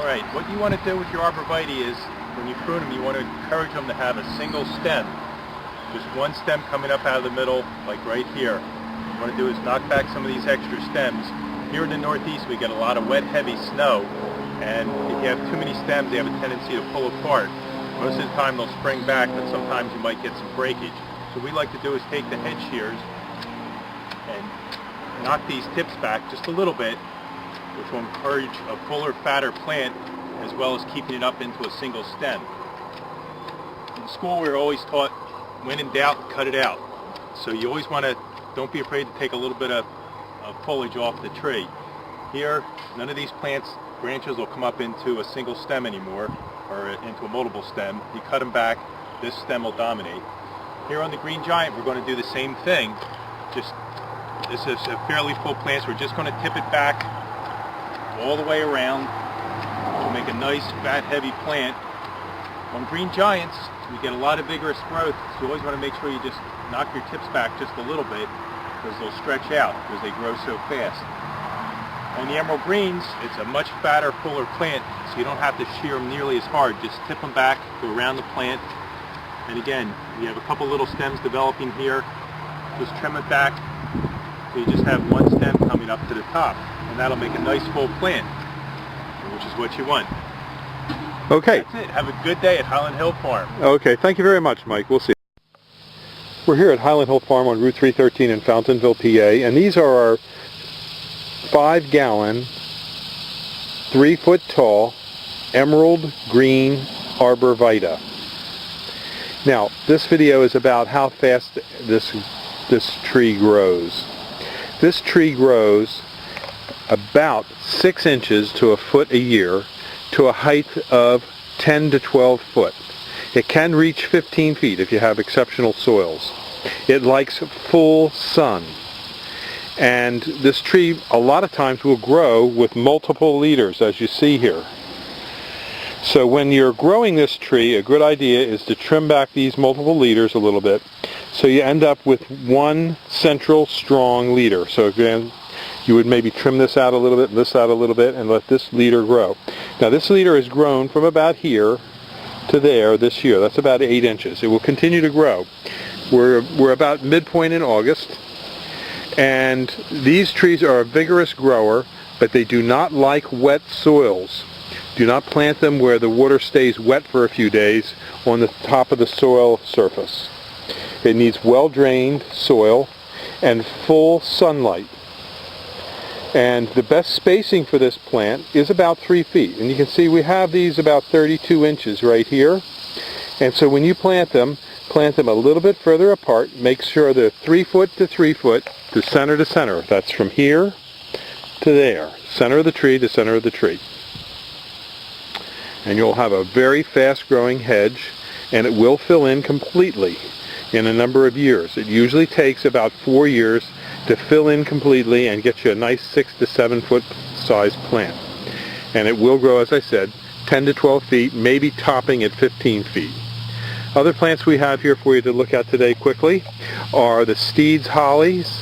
Alright, what you want to do with your arborvitae is, when you prune them, you want to encourage them to have a single stem. Just one stem coming up out of the middle, like right here. What you want to do is knock back some of these extra stems. Here in the Northeast we get a lot of wet, heavy snow, and if you have too many stems, they have a tendency to pull apart. Most of the time they'll spring back, but sometimes you might get some breakage. So what we like to do is take the head shears and knock these tips back just a little bit, which will encourage a fuller, fatter plant, as well as keeping it up into a single stem. In school we were always taught, when in doubt, cut it out. So you always want to, don't be afraid to take a little bit of foliage off the tree. Here, none of these plants, branches will come up into a single stem anymore, or into a multiple stem. You cut them back, this stem will dominate. Here on the green giant we're going to do the same thing. Just, this is a fairly full plant, so we're just going to tip it back all the way around to make a nice, fat, heavy plant. On green giants, we get a lot of vigorous growth, so you always want to make sure you just knock your tips back just a little bit, because they'll stretch out because they grow so fast. On the emerald greens, it's a much fatter, fuller plant, so you don't have to shear them nearly as hard. Just tip them back, go around the plant, and again, you have a couple little stems developing here. Just trim it back, so you just have one stem coming up to the top, and that'll make a nice full plant, which is what you want. Okay. That's it. Have a good day at Highland Hill Farm. Okay, thank you very much, Mike. We'll see. We're here at Highland Hill Farm on Route 313 in Fountainville, PA, and these are our 5-gallon, 3-foot-tall, emerald green arborvitae. Now, this video is about how fast this tree grows. This tree grows about 6 inches to a foot a year to a height of 10 to 12 foot. It can reach 15 feet if you have exceptional soils. It likes full sun. And this tree a lot of times will grow with multiple leaders, as you see here. So when you're growing this tree, a good idea is to trim back these multiple leaders a little bit, so you end up with one central strong leader. So again, you would maybe trim this out a little bit, this out a little bit, and let this leader grow. Now this leader has grown from about here to there this year. That's about 8 inches. It will continue to grow. We're about midpoint in August, and these trees are a vigorous grower, but they do not like wet soils. Do not plant them where the water stays wet for a few days on the top of the soil surface. It needs well-drained soil and full sunlight. And the best spacing for this plant is about 3 feet. And you can see we have these about 32 inches right here. And so when you plant them a little bit further apart. Make sure they're 3 foot to 3 foot to center. That's from here to there. Center of the tree to center of the tree. And you'll have a very fast growing hedge, and it will fill in completely in a number of years. It usually takes about 4 years to fill in completely and get you a nice 6 to 7 foot size plant. And it will grow, as I said, 10 to 12 feet, maybe topping at 15 feet. Other plants we have here for you to look at today quickly are the Steed's hollies,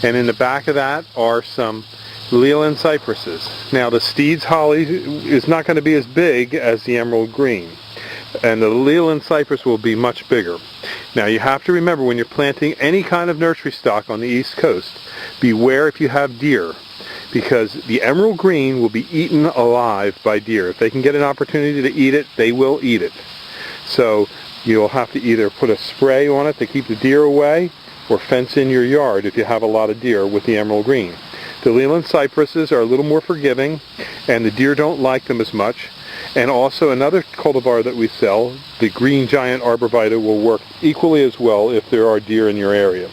and in the back of that are some Leland cypresses. Now the Steed's holly is not going to be as big as the emerald green, and the Leland cypress will be much bigger. Now you have to remember, when you're planting any kind of nursery stock on the East Coast, beware if you have deer, because the emerald green will be eaten alive by deer. If they can get an opportunity to eat it, they will eat it. So you'll have to either put a spray on it to keep the deer away, or fence in your yard if you have a lot of deer with the emerald green. The Leland cypresses are a little more forgiving, and the deer don't like them as much. And also another cultivar that we sell, the green giant arborvitae, will work equally as well if there are deer in your area.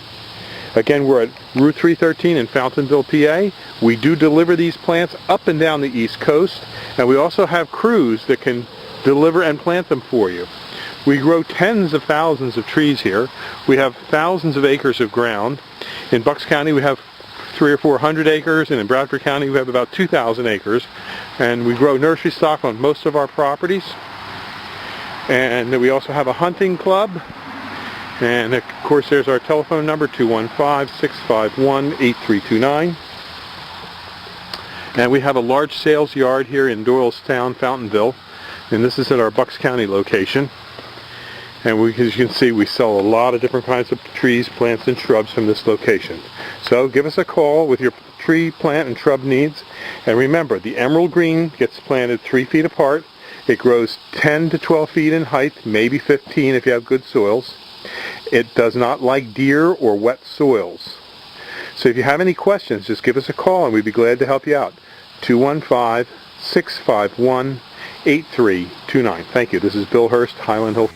Again, we're at Route 313 in Fountainville, PA. We do deliver these plants up and down the East Coast, and we also have crews that can deliver and plant them for you. We grow tens of thousands of trees here. We have thousands of acres of ground. In Bucks County we have 300 or 400 acres, and in Bradford County we have about 2,000 acres. And we grow nursery stock on most of our properties. And we also have a hunting club. And of course there's our telephone number, 215-651-8329. And we have a large sales yard here in Doylestown, Fountainville, and this is at our Bucks County location. And as you can see, we sell a lot of different kinds of trees, plants, and shrubs from this location. So give us a call with your tree, plant, and shrub needs. And remember, the emerald green gets planted 3 feet apart. It grows 10 to 12 feet in height, maybe 15 if you have good soils. It does not like deer or wet soils. So if you have any questions, just give us a call and we'd be glad to help you out. 215-651-8329. Thank you. This is Bill Hurst, Highland Hill.